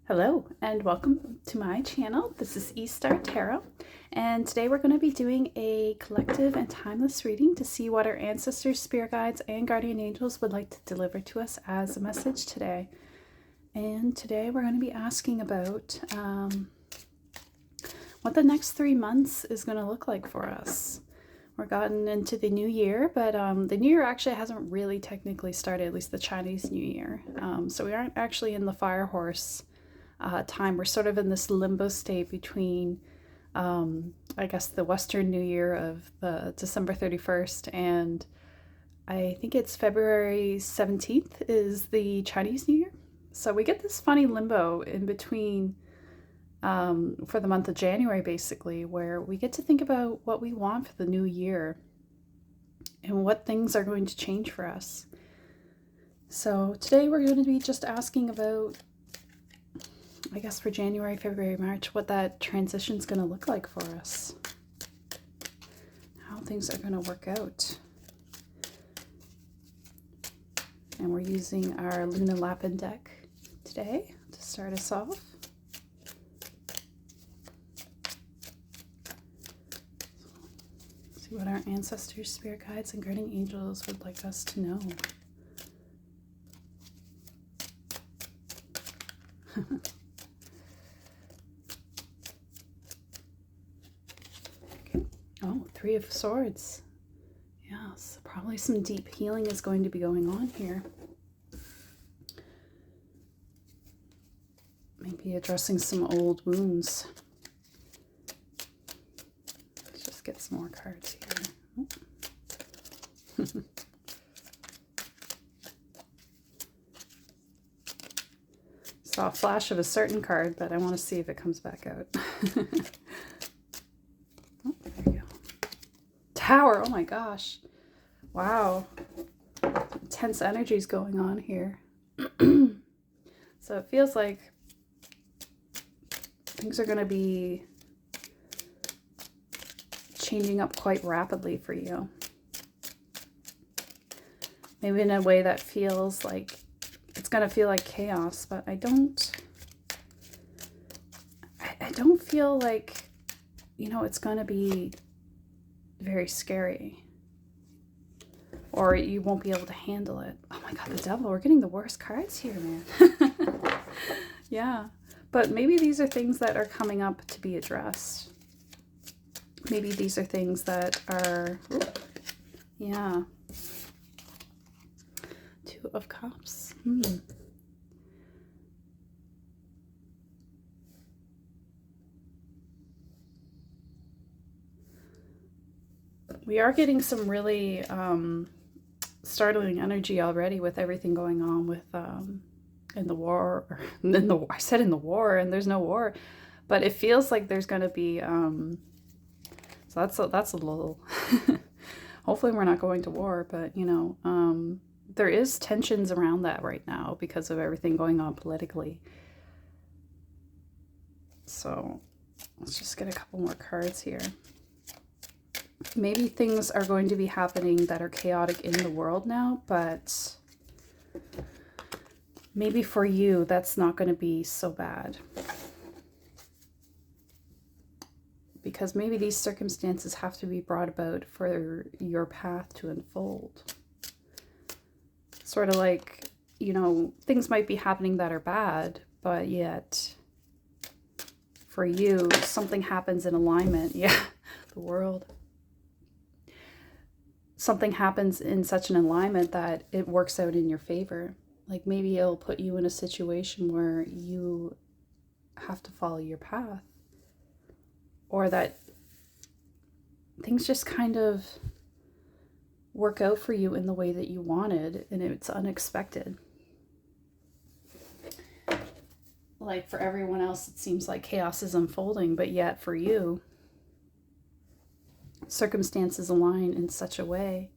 Hello and welcome to my channel. This is E-Star Tarot, and today we're going to be doing a collective and timeless reading to see what our ancestors, spirit guides, and guardian angels would like to deliver to us as a message today. And today we're going to be asking about what the next 3 months is going to look like for us. We're gotten into the new year, but the new year actually hasn't really technically started, at least the Chinese New Year. So we aren't actually in the fire horse time. We're sort of in this limbo state between, I guess, the Western New Year of December 31st and I think it's February 17th is the Chinese New Year. So we get this funny limbo in between for the month of January, basically, where we get to think about what we want for the new year and what things are going to change for us. So today we're going to be just asking about, I guess, for January, February, March, what that transition is going to look like for us. How things are going to work out. And we're using our Luna Lapin deck today to start us off. See what our ancestors, spirit guides, and guardian angels would like us to know. Oh, Three of Swords. Yes, probably some deep healing is going to be going on here. Maybe addressing some old wounds. Let's just get some more cards here. Saw a flash of a certain card, but I want to see if it comes back out. Oh, there we go. Tower, oh my gosh. Wow. Intense energies going on here. So it feels like things are going to be changing up quite rapidly for you. Maybe in a way that feels like it's going to feel like chaos, but I don't feel like, you know, it's going to be very scary. Or you won't be able to handle it. Oh my god, the devil. We're getting the worst cards here, man. Yeah. But maybe these are things that are coming up to be addressed. Maybe these are things that are... Yeah. Two of Cups. We are getting some really startling energy already with everything going on with in the war. I said in the war, and there's no war, but it feels like there's going to be. So that's a little. Hopefully, we're not going to war, but you know, there is tensions around that right now because of everything going on politically. So let's just get a couple more cards here. Maybe things are going to be happening that are chaotic in the world now, but maybe for you, that's not going to be so bad. Because maybe these circumstances have to be brought about for your path to unfold. Sort of like, you know, things might be happening that are bad, but yet for you, something happens in alignment. Yeah, the world. Something happens in such an alignment that it works out in your favor. Like maybe it'll put you in a situation where you have to follow your path. Or that things just kind of work out for you in the way that you wanted and it's unexpected. Like for everyone else, it seems like chaos is unfolding, but yet for you, circumstances align in such a way.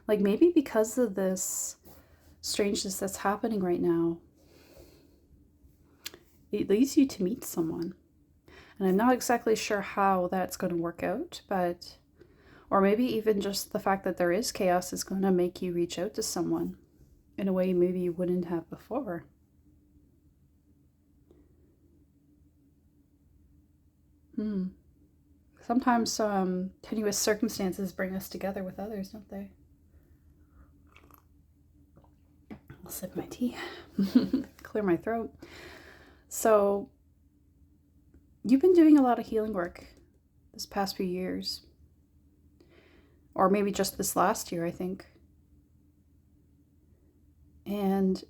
Like maybe because of this strangeness that's happening right now, it leads you to meet someone. And I'm not exactly sure how that's going to work out, but, or maybe even just the fact that there is chaos is going to make you reach out to someone in a way maybe you wouldn't have before. Hmm. Sometimes tenuous circumstances bring us together with others, don't they? I'll sip my tea, clear my throat. So, you've been doing a lot of healing work this past few years, or maybe just this last year, I think. And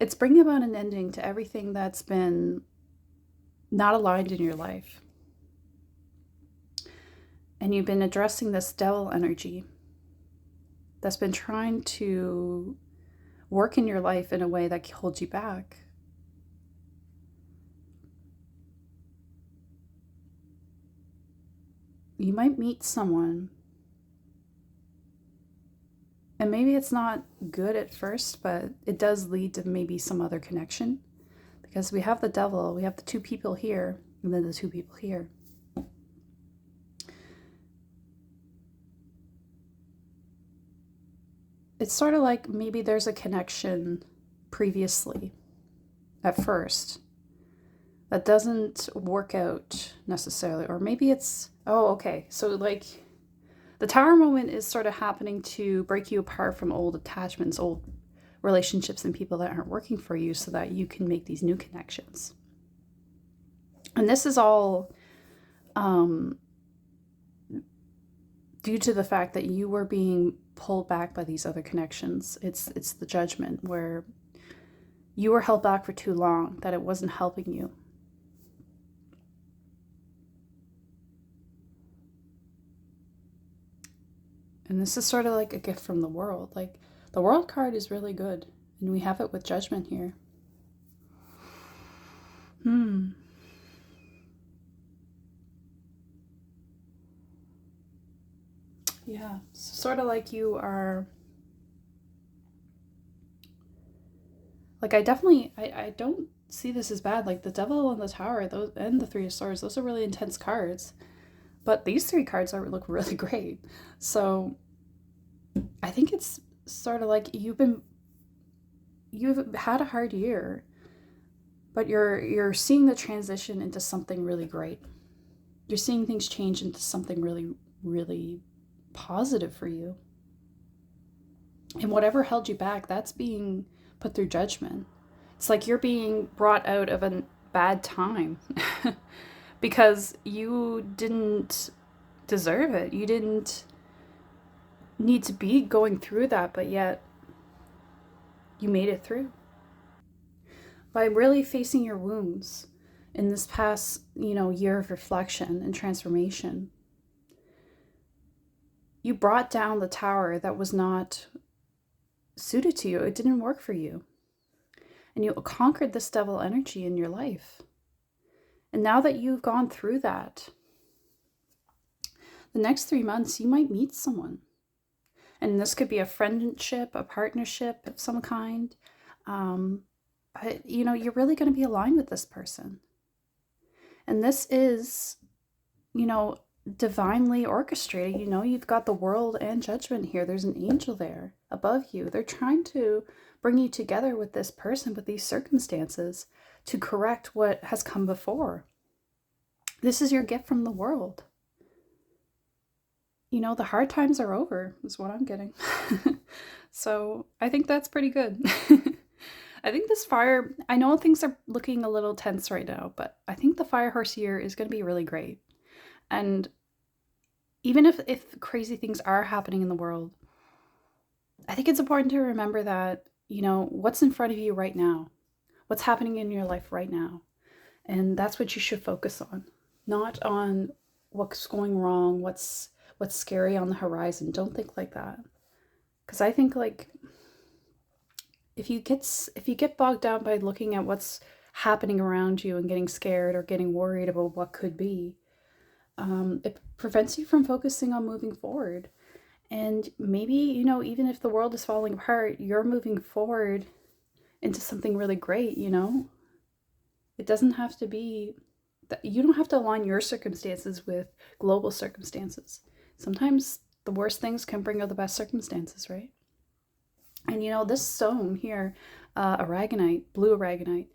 it's bringing about an ending to everything that's been not aligned in your life. And you've been addressing this devil energy that's been trying to work in your life in a way that holds you back. You might meet someone, and maybe it's not good at first, but it does lead to maybe some other connection. Because we have the devil, we have the two people here, and then the two people here. It's sort of like maybe there's a connection previously, at first, that doesn't work out necessarily. Or maybe it's, oh, okay. So, like, the tower moment is sort of happening to break you apart from old attachments, old relationships, and people that aren't working for you so that you can make these new connections. And this is all due to the fact that you were being pulled back by these other connections. It's the judgment where you were held back for too long, that it wasn't helping you. And this is sort of like a gift from the world. Like, the world card is really good, and we have it with judgment here. Yeah, sort of like you are. Like, I don't see this as bad. Like, the devil and the tower, those, and the three of swords, those are really intense cards. But these three cards look really great. So I think it's sort of like you've had a hard year, but you're seeing the transition into something really great. You're seeing things change into something really, really positive for you. And whatever held you back, that's being put through judgment. It's like you're being brought out of a bad time because you didn't deserve it. You didn't need to be going through that, but yet you made it through. By really facing your wounds in this past, year of reflection and transformation, you brought down the tower that was not suited to you. It didn't work for you. And you conquered this devil energy in your life. And now that you've gone through that, the next 3 months you might meet someone. And this could be a friendship, a partnership of some kind. But, you're really going to be aligned with this person. And this is, divinely orchestrated. You've got the world and judgment here. There's an angel there above you. They're trying to bring you together with this person, with these circumstances, to correct what has come before. This is your gift from the world. The hard times are over, is what I'm getting. So I think that's pretty good. I think this fire, I know things are looking a little tense right now, but I think the Fire Horse year is going to be really great. And even if crazy things are happening in the world, I think it's important to remember that, what's in front of you right now, what's happening in your life right now. And that's what you should focus on, not on what's going wrong, what's scary on the horizon. Don't think like that. Because I think, like, if you get bogged down by looking at what's happening around you and getting scared or getting worried about what could be, it prevents you from focusing on moving forward. And maybe, even if the world is falling apart, you're moving forward into something really great. It doesn't have to be that. You don't have to align your circumstances with global circumstances. Sometimes the worst things can bring out the best circumstances, right? And this stone here, aragonite, blue aragonite,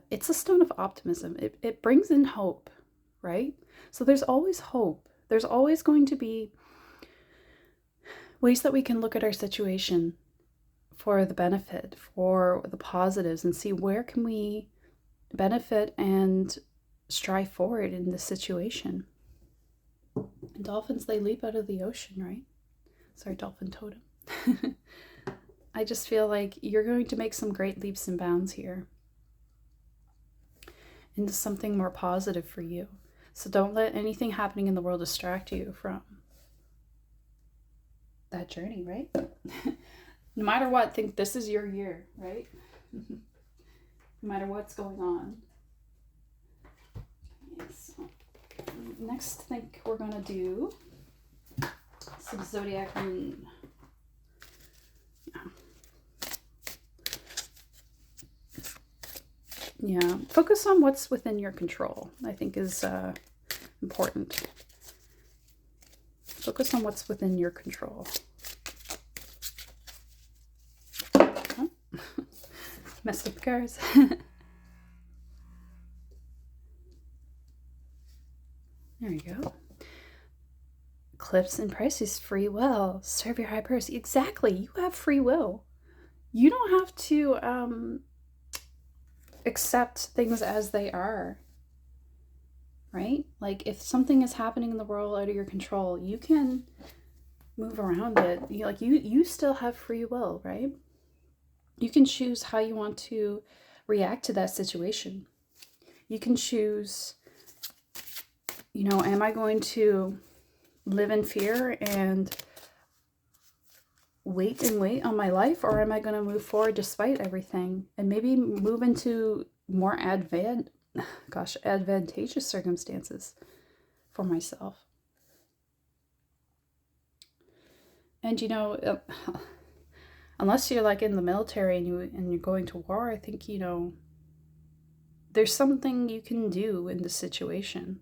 it's a stone of optimism. It brings in hope. right? So there's always hope. There's always going to be ways that we can look at our situation for the benefit, for the positives, and see where can we benefit and strive forward in this situation. And dolphins, they leap out of the ocean, right? Sorry, dolphin totem. I just feel like you're going to make some great leaps and bounds here into something more positive for you. So don't let anything happening in the world distract you from that journey, right? No matter what, think this is your year, right? No matter what's going on. Okay, so next, I think we're going to do some zodiac moon. Yeah, focus on what's within your control, I think is important. Focus on what's within your control. Oh. Messed up the cards. There you go. Eclipse and Pisces, free will. Serve your high purpose. Exactly. You have free will. You don't have to accept things as they are. Right? Like if something is happening in the world out of your control, you can move around it. You still have free will, right? You can choose how you want to react to that situation. You can choose, am I going to live in fear and wait on my life, or am I going to move forward despite everything and maybe move into more advantageous circumstances for myself? And unless you're like in the military and you're going to war, I think there's something you can do in this situation.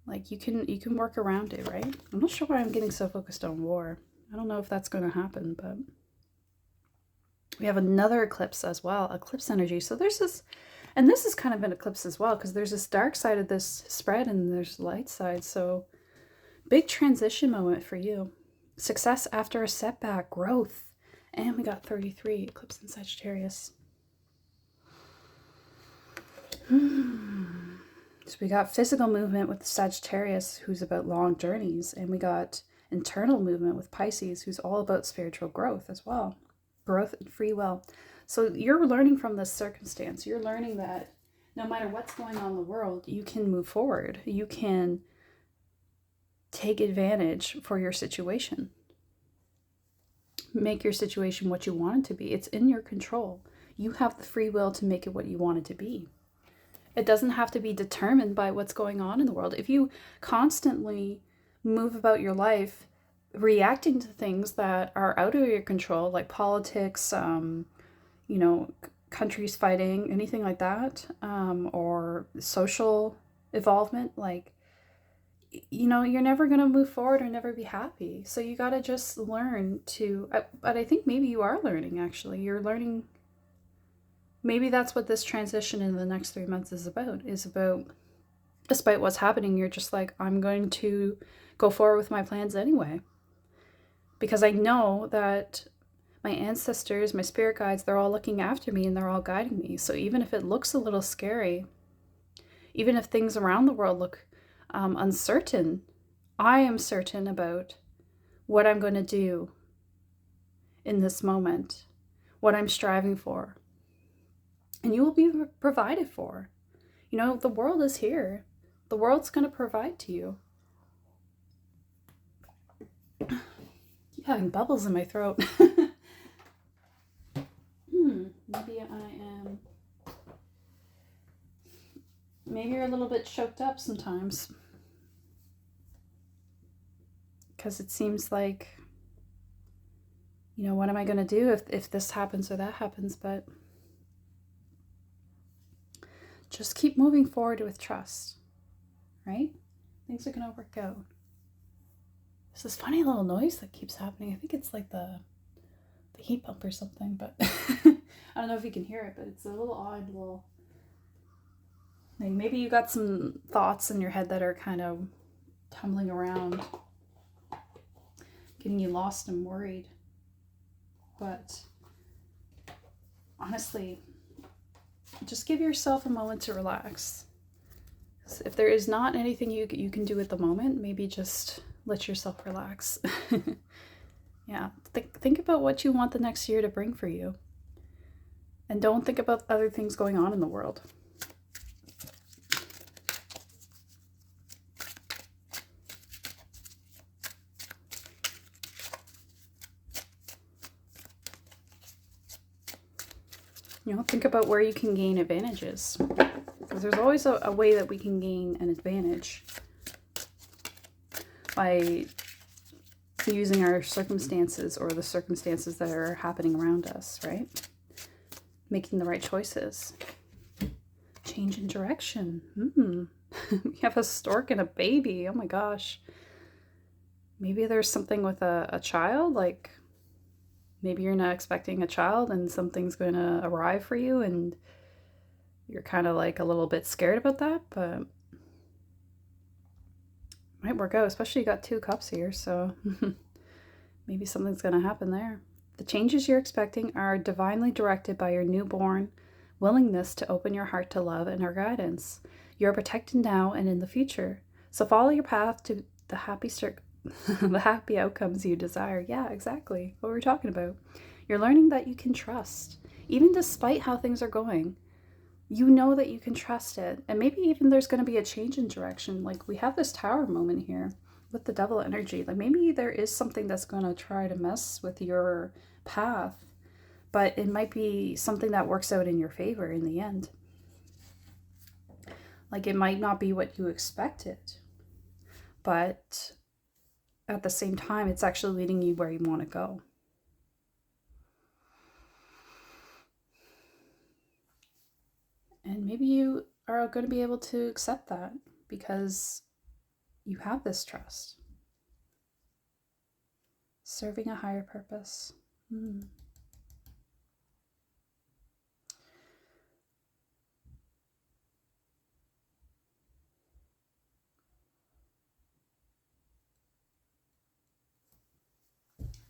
Like you can work around it, right? I'm not sure why I'm getting so focused on war. I don't know if that's going to happen, but we have another eclipse as well, eclipse energy. So there's this, and this is kind of an eclipse as well, because there's this dark side of this spread and there's light side. So big transition moment for you. Success after a setback, growth. And we got 33, eclipse in Sagittarius. So we got physical movement with Sagittarius, who's about long journeys, and we got internal movement with Pisces, who's all about spiritual growth as well. Growth and free will. So you're learning from this circumstance. You're learning that no matter what's going on in the world, you can move forward. You can take advantage for your situation. Make your situation what you want it to be. It's in your control. You have the free will to make it what you want it to be. It doesn't have to be determined by what's going on in the world. If you constantly move about your life reacting to things that are out of your control, like politics, countries fighting, anything like that, or social involvement, you're never going to move forward or never be happy. So you got to just learn to, but I think maybe you are learning, actually. You're learning, maybe that's what this transition in the next 3 months is about, despite what's happening, you're just like, I'm going to go forward with my plans anyway. Because I know that my ancestors, my spirit guides, they're all looking after me and they're all guiding me. So even if it looks a little scary, even if things around the world look uncertain, I am certain about what I'm going to do in this moment, what I'm striving for. And you will be provided for. The world is here. The world's going to provide to you. Keep having bubbles in my throat. Maybe you're a little bit choked up sometimes. Because it seems like, what am I going to do if this happens or that happens? But just keep moving forward with trust, right? Things are going to work out. There's this funny little noise that keeps happening. I think it's like the heat pump or something, but I don't know if you can hear it, but it's a little odd little... Like maybe you got some thoughts in your head that are kind of tumbling around, getting you lost and worried. But honestly, just give yourself a moment to relax. If there is not anything you can do at the moment, maybe just let yourself relax. Yeah, think about what you want the next year to bring for you. And don't think about other things going on in the world. Think about where you can gain advantages. Because there's always a way that we can gain an advantage by using our circumstances or the circumstances that are happening around us, right? Making the right choices. Change in direction. We have a stork and a baby. Oh my gosh. Maybe there's something with a child, like maybe you're not expecting a child and something's going to arrive for you and you're kind of like a little bit scared about that, but it might work out, especially you got 2 cups here, so maybe something's going to happen there. The changes you're expecting are divinely directed by your newborn willingness to open your heart to love and our guidance. You are protected now and in the future, so follow your path to the the happy outcomes you desire. Yeah, exactly what we're talking about. You're learning that you can trust, even despite how things are going. You know that you can trust it. And maybe even there's going to be a change in direction. Like we have this tower moment here with the devil energy. Like maybe there is something that's going to try to mess with your path, but it might be something that works out in your favor in the end. Like it might not be what you expected, but at the same time, it's actually leading you where you want to go. And maybe you are going to be able to accept that because you have this trust. Serving a higher purpose.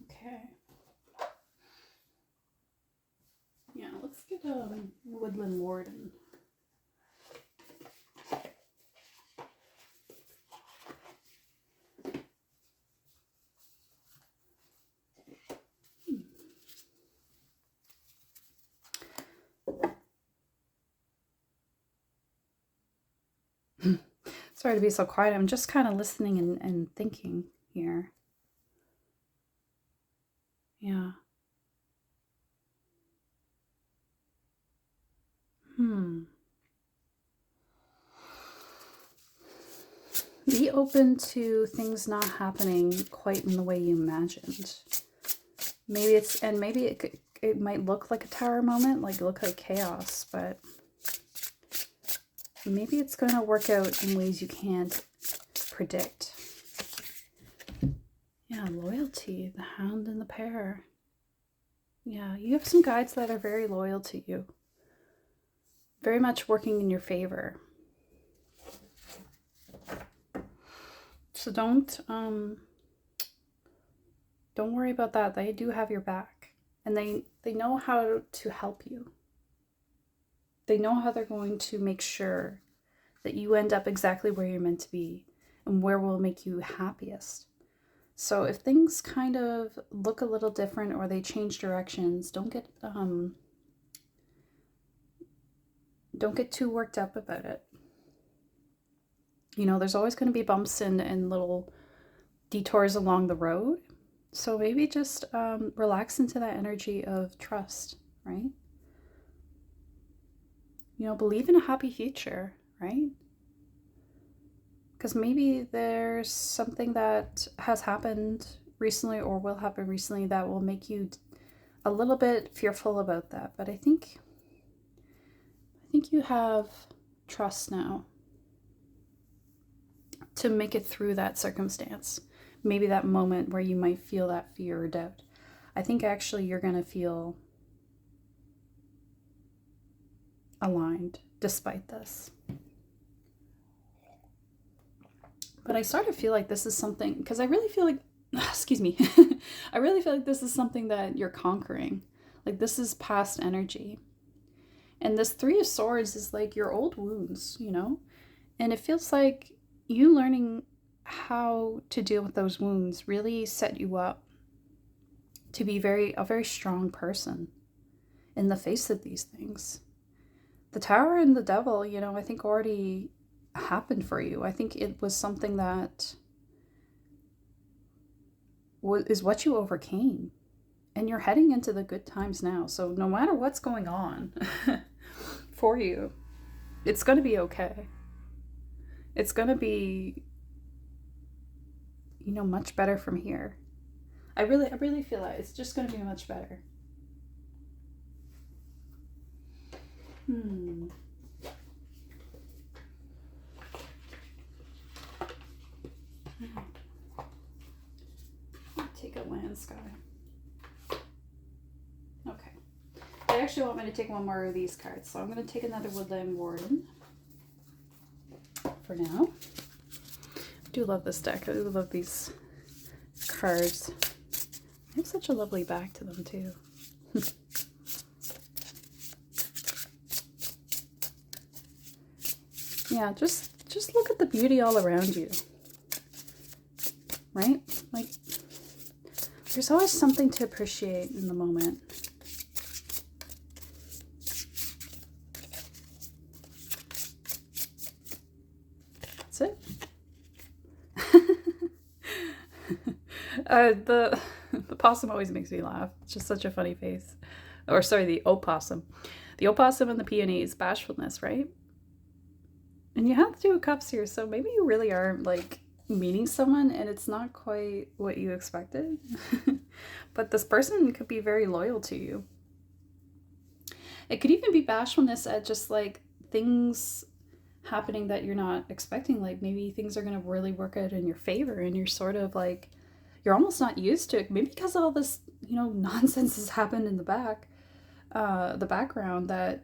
Okay. Yeah, let's get Woodland Warden. Sorry to be so quiet. I'm just kind of listening and thinking here. Yeah. Be open to things not happening quite in the way you imagined. Maybe it might look like a tower moment, like look like chaos, but maybe it's going to work out in ways you can't predict. Yeah, loyalty, the hound and the pear. Yeah, you have some guides that are very loyal to you. Very much working in your favor. So don't worry about that. They do have your back. And they know how to help you. They know how they're going to make sure that you end up exactly where you're meant to be and where will make you happiest. So if things kind of look a little different or they change directions, don't get too worked up about it. There's always going to be bumps and little detours along the road. So maybe just relax into that energy of trust, right? Believe in a happy future, right? Because maybe there's something that has happened recently or will happen recently that will make you a little bit fearful about that. But I think you have trust now to make it through that circumstance. Maybe that moment where you might feel that fear or doubt. I think actually you're going to feel aligned despite this. But I sort of feel like this is something, because I really feel like, excuse me, I really feel like this is something that you're conquering. Like this is past energy. And this Three of Swords is like your old wounds, you know? And it feels like you learning how to deal with those wounds really set you up to be a very strong person in the face of these things. The Tower and the Devil, you know, I think already happened for you. I think it was something that is what you overcame. And you're heading into the good times now. So no matter what's going on for you, it's going to be okay. It's going to be, you know, much better from here. I really feel like it's just going to be much better. Take a land sky. Okay. They actually want me to take one more of these cards, so I'm going to take another Woodland Warden for now. I do love this deck. I do love these cards. They have such a lovely back to them too. Yeah, just look at the beauty all around you. Right? Like, there's always something to appreciate in the moment. That's it. The possum always makes me laugh. It's just such a funny face. Or sorry, the opossum. The opossum and the peonies, bashfulness, right? And you have the Two of Cups here, so maybe you really are like meeting someone and it's not quite what you expected. But this person could be very loyal to you. It could even be bashfulness at just like things happening that you're not expecting. Like maybe things are going to really work out in your favor and you're sort of like, you're almost not used to it. Maybe because all this, you know, nonsense has happened in the background that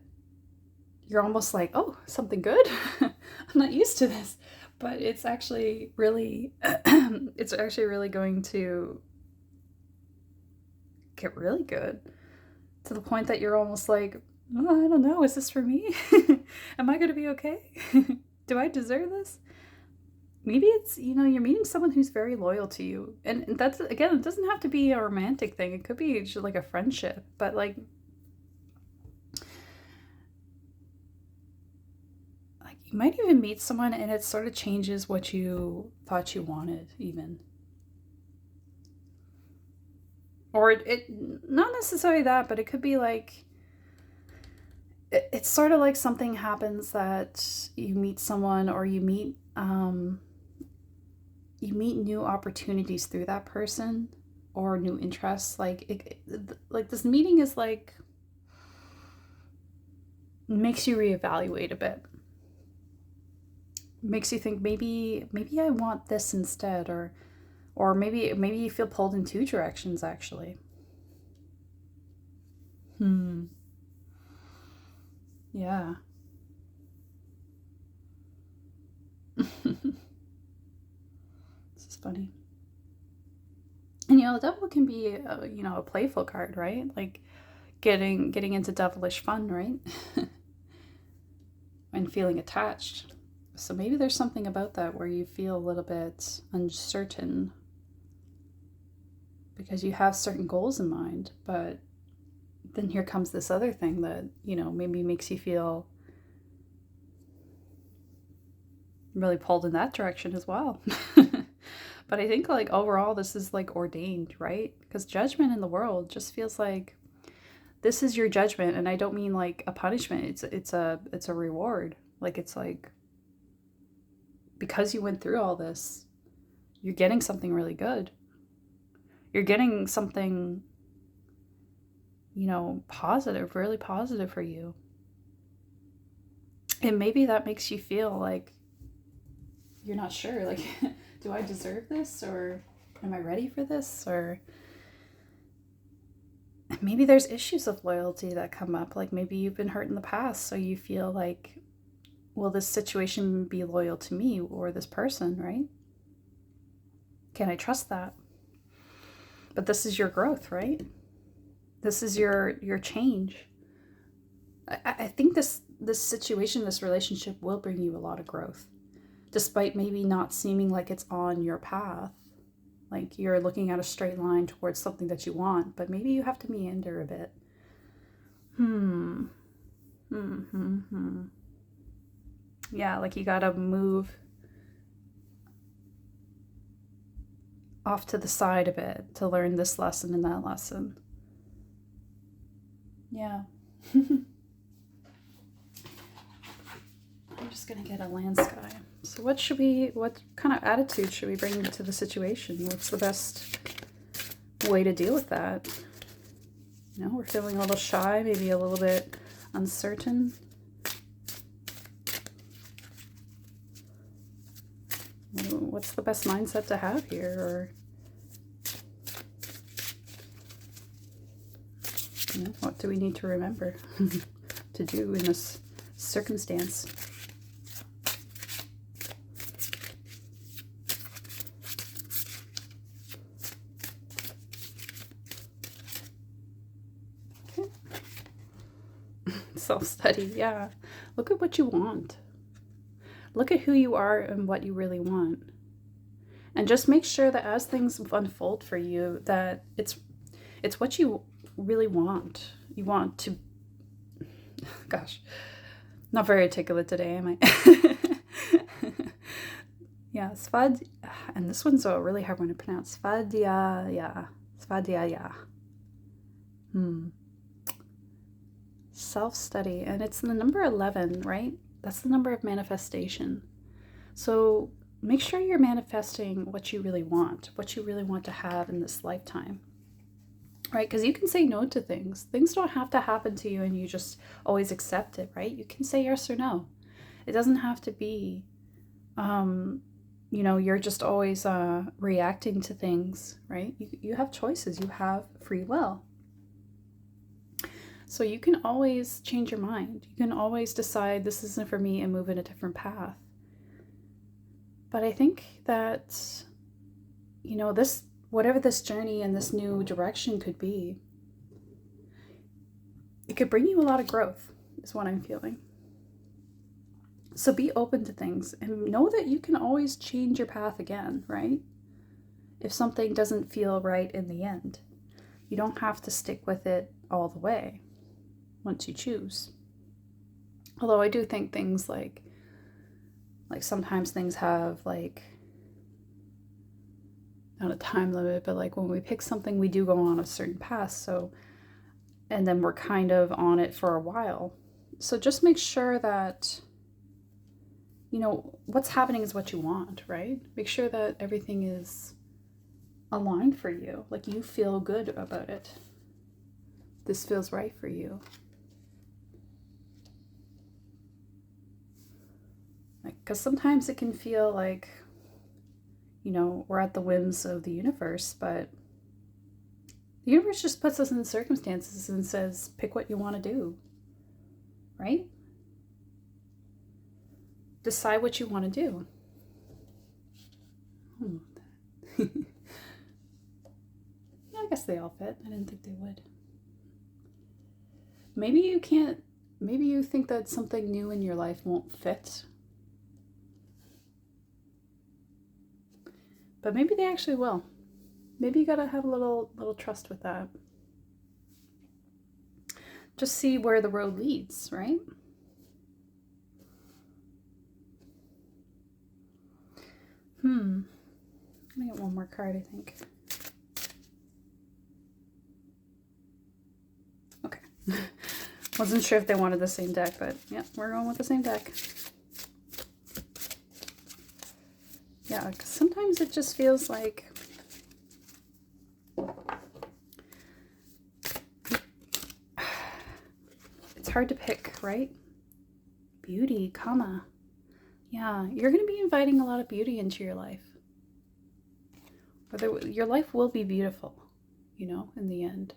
you're almost like, oh, something good. I'm not used to this. But it's actually really, it's actually really going to get really good to the point that you're almost like, oh, I don't know, is this for me? Am I going to be okay? Do I deserve this? Maybe it's, you know, you're meeting someone who's very loyal to you. And that's, again, it doesn't have to be a romantic thing. It could be just like a friendship. But like you might even meet someone and it sort of changes what you thought you wanted even. Or it not necessarily that, but it could be like, it's sort of like something happens that you meet someone or you meet new opportunities through that person or new interests. Like like this meeting is like, makes you reevaluate a bit. Makes you think maybe I want this instead, or maybe you feel pulled in two directions actually. Yeah. This is funny. And you know, the devil can be you know, a playful card, right? Like getting into devilish fun, right? And feeling attached. So maybe there's something about that where you feel a little bit uncertain because you have certain goals in mind, but then here comes this other thing that, you know, maybe makes you feel really pulled in that direction as well. But I think like overall this is like ordained, right? Because judgment in the world just feels like this is your judgment, and I don't mean like a punishment. It's a reward. Like it's like, because you went through all this, you're getting something really good. You're getting something, you know, positive, really positive for you. And maybe that makes you feel like you're not sure, like, do I deserve this, or am I ready for this? Or maybe there's issues of loyalty that come up. Like maybe you've been hurt in the past, so you feel like, will this situation be loyal to me or this person, right? Can I trust that? But this is your growth, right? This is your change. I think this situation, this relationship will bring you a lot of growth, despite maybe not seeming like it's on your path. Like you're looking at a straight line towards something that you want, but maybe you have to meander a bit. Yeah, like you gotta move off to the side a bit to learn this lesson and that lesson. Yeah. I'm just gonna get a land sky. So what kind of attitude should we bring to the situation? What's the best way to deal with that? You know, we're feeling a little shy, maybe a little bit uncertain. What's the best mindset to have here? Or, you know, what do we need to remember to do in this circumstance? Okay. Self-study, yeah. Look at what you want. Look at who you are and what you really want. And just make sure that as things unfold for you, that it's what you really want. You want to, gosh, not very articulate today, am I? Yeah, Svad, and this one's a really hard one to pronounce. Svadhyaya. Self-study, and it's the number 11, right? That's the number of manifestation. So make sure you're manifesting what you really want to have in this lifetime, right? Because you can say no to things. Things don't have to happen to you and you just always accept it, right? You can say yes or no. It doesn't have to be, you know, you're just always reacting to things, right? You have choices. You have free will. So you can always change your mind. You can always decide this isn't for me and move in a different path. But I think that, you know, this, whatever this journey and this new direction could be, it could bring you a lot of growth, is what I'm feeling. So be open to things and know that you can always change your path again, right? If something doesn't feel right in the end, you don't have to stick with it all the way once you choose. Although I do think things like sometimes things have like, not a time limit, but like when we pick something, we do go on a certain path. So, and then we're kind of on it for a while. So just make sure that, you know, what's happening is what you want, right? Make sure that everything is aligned for you. Like you feel good about it. This feels right for you. Because sometimes it can feel like, you know, we're at the whims of the universe, but the universe just puts us in circumstances and says, pick what you want to do, right? Decide what you want to do. Yeah, I guess they all fit. I didn't think they would. Maybe you can't, maybe you think that something new in your life won't fit. But maybe they actually will. Maybe you gotta have a little trust with that. Just see where the road leads, right? I'm gonna get one more card, I think. Okay. Wasn't sure if they wanted the same deck, but yeah, we're going with the same deck. Yeah, because sometimes it just feels like it's hard to pick, right? Beauty, comma. Yeah, you're going to be inviting a lot of beauty into your life. Your life will be beautiful, you know, in the end.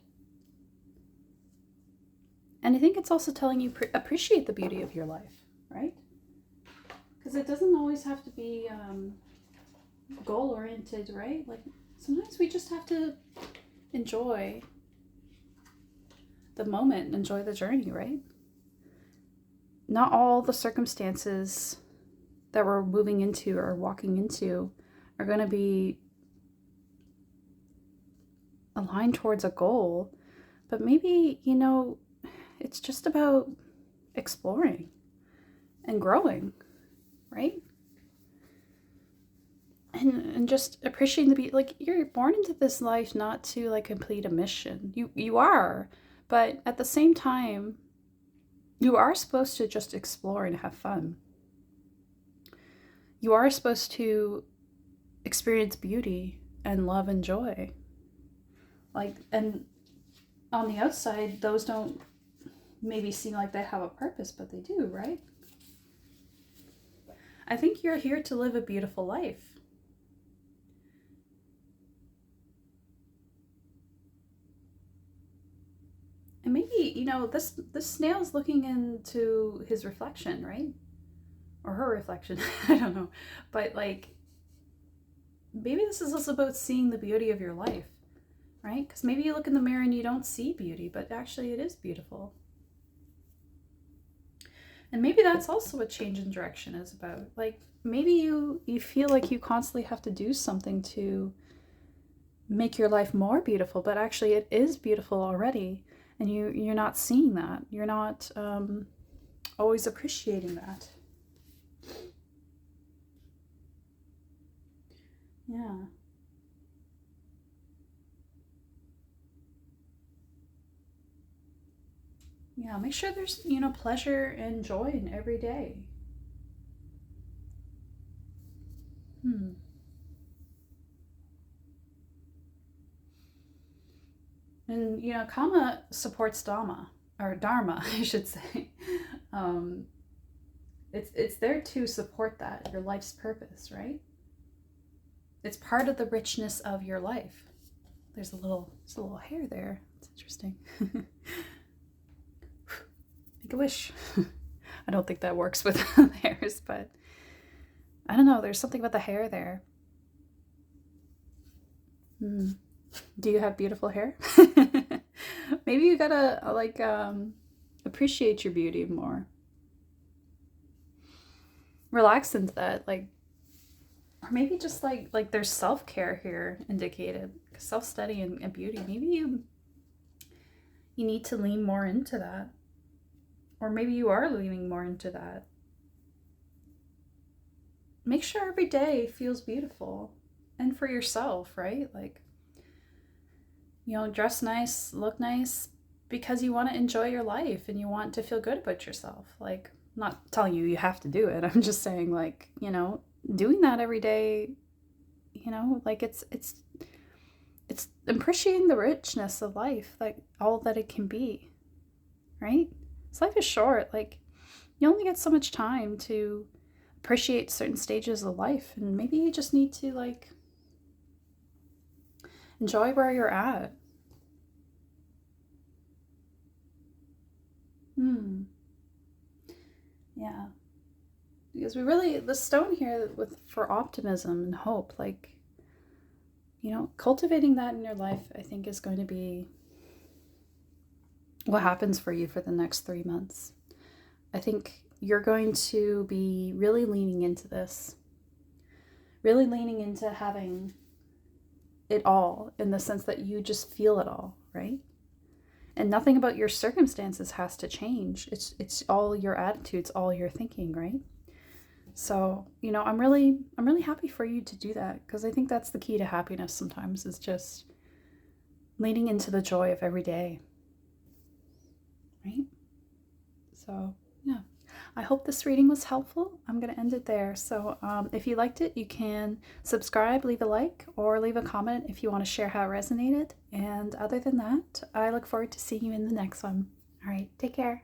And I think it's also telling you appreciate the beauty of your life, right? Because it doesn't always have to be goal oriented, right? Like sometimes we just have to enjoy the moment, enjoy the journey, right? Not all the circumstances that we're moving into or walking into are going to be aligned towards a goal, but maybe, it's just about exploring and growing, right? And just appreciating the beauty. Like, you're born into this life not to like complete a mission. You are, but at the same time, you are supposed to just explore and have fun. You are supposed to experience beauty and love and joy. Like, and on the outside, those don't maybe seem like they have a purpose, but they do, right? I think you're here to live a beautiful life. And maybe, this snail's looking into his reflection, right? Or her reflection. I don't know. But like, maybe this is also about seeing the beauty of your life, right? Because maybe you look in the mirror and you don't see beauty, but actually it is beautiful. And maybe that's also what change in direction is about. Like, maybe you feel like you constantly have to do something to make your life more beautiful, but actually it is beautiful already. And you're not seeing that. You're not always appreciating that. Yeah. Yeah, make sure there's, pleasure and joy in every day. Hmm. And, Kama supports Dhamma, or Dharma, I should say. Um, it's there to support that, your life's purpose, right? It's part of the richness of your life. There's a little hair there. It's interesting. Make a wish. I don't think that works with hairs, but I don't know. There's something about the hair there. Hmm. Do you have beautiful hair? Maybe you gotta like appreciate your beauty more. Relax into that, like, or maybe just like there's self care here indicated, self study and beauty. Maybe you need to lean more into that, or maybe you are leaning more into that. Make sure every day feels beautiful, and for yourself, right? Like, dress nice, look nice, because you want to enjoy your life and you want to feel good about yourself. Like, I'm not telling you have to do it. I'm just saying, like, doing that every day, like it's appreciating the richness of life, like all that it can be, right? This life is short. Like, you only get so much time to appreciate certain stages of life, and maybe you just need to like enjoy where you're at. Hmm. Yeah. Because the stone here with for optimism and hope, like, cultivating that in your life, I think is going to be what happens for you for the next 3 months. I think you're going to be really leaning into this, really leaning into having it all, in the sense that you just feel it all, right? And nothing about your circumstances has to change. It's all your attitudes, all your thinking, right? So, I'm really happy for you to do that, because I think that's the key to happiness sometimes, is just leaning into the joy of every day, right? So, yeah. I hope this reading was helpful. I'm going to end it there. So, if you liked it, you can subscribe, leave a like, or leave a comment if you want to share how it resonated. And other than that, I look forward to seeing you in the next one. All right, take care.